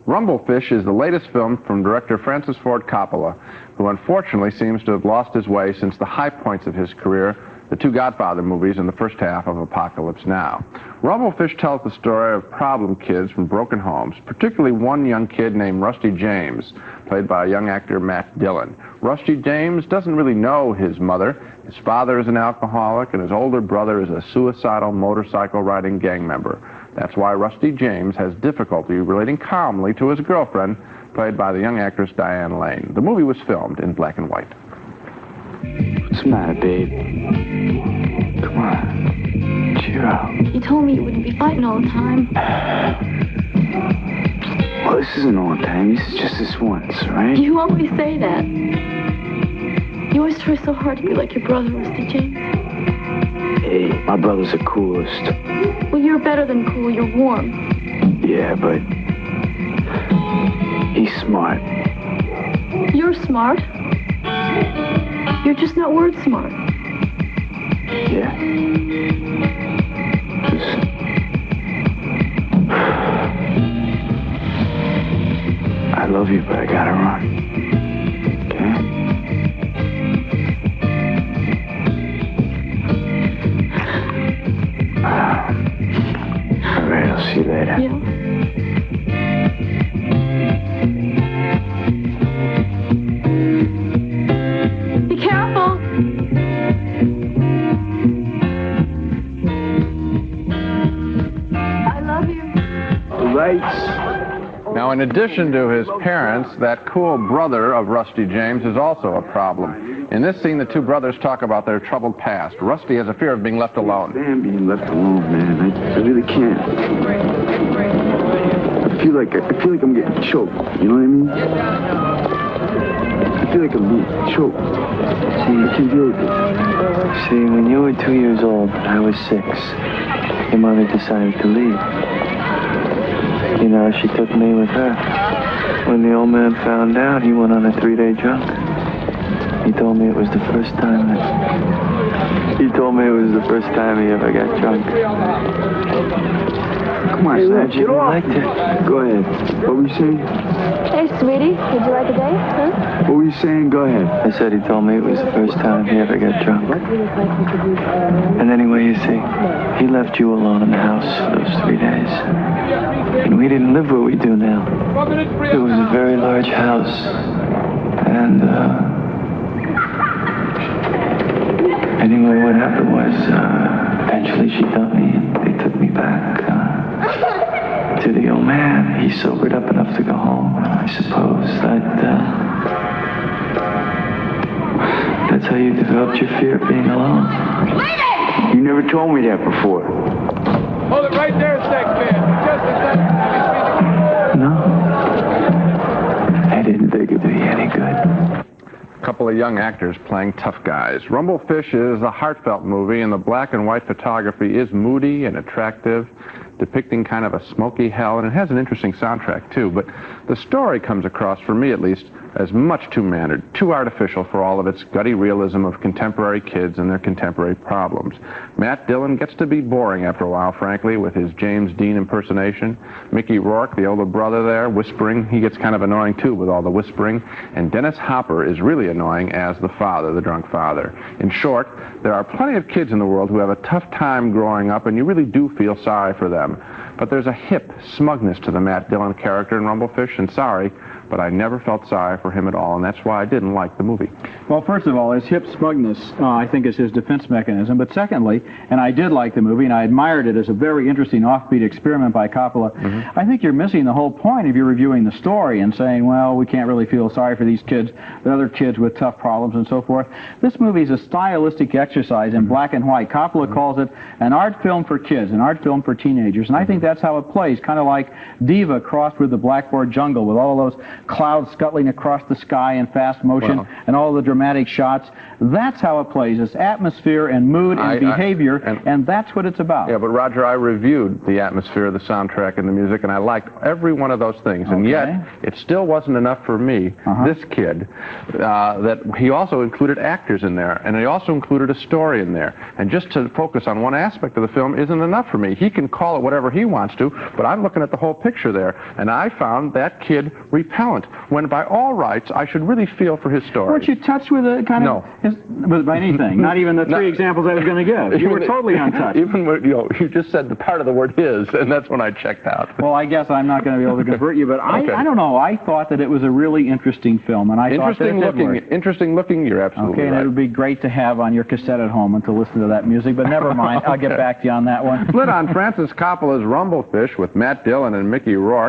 Rumblefish is the latest film from director Francis Ford Coppola, who unfortunately seems to have lost his way since the high points of his career, the two Godfather movies and the first half of Apocalypse Now. Rumblefish tells the story of problem kids from broken homes, particularly one young kid named Rusty James, played by young actor Matt Dillon. Rusty James doesn't really know his mother. His father is an alcoholic, and his older brother is a suicidal motorcycle-riding gang member. That's why Rusty James has difficulty relating calmly to his girlfriend, played by the young actress Diane Lane. The movie was filmed in black and white. What's the matter, babe? Come on. Cheer up. You told me you wouldn't be fighting all the time. Well, this isn't all the time. This is just this once, right? You always say that. You always try so hard to be like your brother, Rusty James. Hey, my brother's the coolest. Well, you're better than cool. You're warm. Yeah, but he's smart. You're smart. You're just not word smart. Yeah? I love you, but I gotta run. Okay? All right, I'll see you later. Yeah. Be careful. I love you. Lights. Now, in addition to his parents, that cool brother of Rusty James is also a problem. In this scene, the two brothers talk about their troubled past. Rusty has a fear of being left alone. Man, being left alone, man. I really can't. I feel like I'm getting choked. You know what I mean? I feel like I'm being choked. See, I can deal with it. See, when you were 2 years old, I was 6. Your mother decided to leave. You know, she took me with her. When the old man found out, he went on a 3-day drunk. He told me it was the first time he ever got drunk. Come on, Snatch. You liked it. Go ahead. What were you saying? Hey, sweetie. Would you like a date? Huh? What were you saying? Go ahead. I said he told me it was the first time he ever got drunk. And anyway, you see, he left you alone in the house for those 3 days. And we didn't live where we do now. It was a very large house. And, anyway, what happened was, eventually she dumped me and they took me back, to the old man. He sobered up enough to go home. I suppose that's how you developed your fear of being alone. You never told me that before. Hold it right there, Sex Man. Just a second. No. I didn't think it'd be any good. A couple of young actors playing tough guys. Rumblefish is a heartfelt movie, and the black and white photography is moody and attractive, depicting kind of a smoky hell, and it has an interesting soundtrack too, but the story comes across, for me at least, as much too mannered, too artificial for all of its gutty realism of contemporary kids and their contemporary problems. Matt Dillon gets to be boring after a while, frankly, with his James Dean impersonation. Mickey Rourke, the older brother there, whispering, he gets kind of annoying too with all the whispering. And Dennis Hopper is really annoying as the father, the drunk father. In short, there are plenty of kids in the world who have a tough time growing up, and you really do feel sorry for them. But there's a hip smugness to the Matt Dillon character in Rumblefish, and sorry, but I never felt sorry for him at all, and that's why I didn't like the movie. Well, first of all, his hip smugness, I think, is his defense mechanism. But secondly, and I did like the movie, and I admired it as a very interesting offbeat experiment by Coppola, I think you're missing the whole point if you're reviewing the story and saying, well, we can't really feel sorry for these kids, the other kids with tough problems and so forth. This movie is a stylistic exercise in black and white. Coppola calls it an art film for kids, an art film for teenagers, and I think that's how it plays, kind of like Diva crossed with the Blackboard Jungle, with all those clouds scuttling across the sky in fast motion and all the dramatic shots. That's how it plays. It's atmosphere and mood and behavior, and that's what it's about. Yeah, but Roger, I reviewed the atmosphere, the soundtrack, and the music, and I liked every one of those things. And yet, it still wasn't enough for me, this kid, that he also included actors in there, and he also included a story in there. And just to focus on one aspect of the film isn't enough for me. He can call it whatever he wants to, but I'm looking at the whole picture there, and I found that kid repellent, when by all rights, I should really feel for his story. Weren't you touched with a kind of... No. By anything, not even the three examples I was going to give. You were totally untouched. Even when, you just said the part of the word his, and that's when I checked out. Well, I guess I'm not going to be able to convert you, but I don't know. I thought that it was a really interesting film, and I thought that it did work. Interesting looking, you're absolutely right. And it would be great to have on your cassette at home and to listen to that music, but never mind. I'll get back to you on that one. Split on Francis Coppola's Rumblefish with Matt Dillon and Mickey Rourke.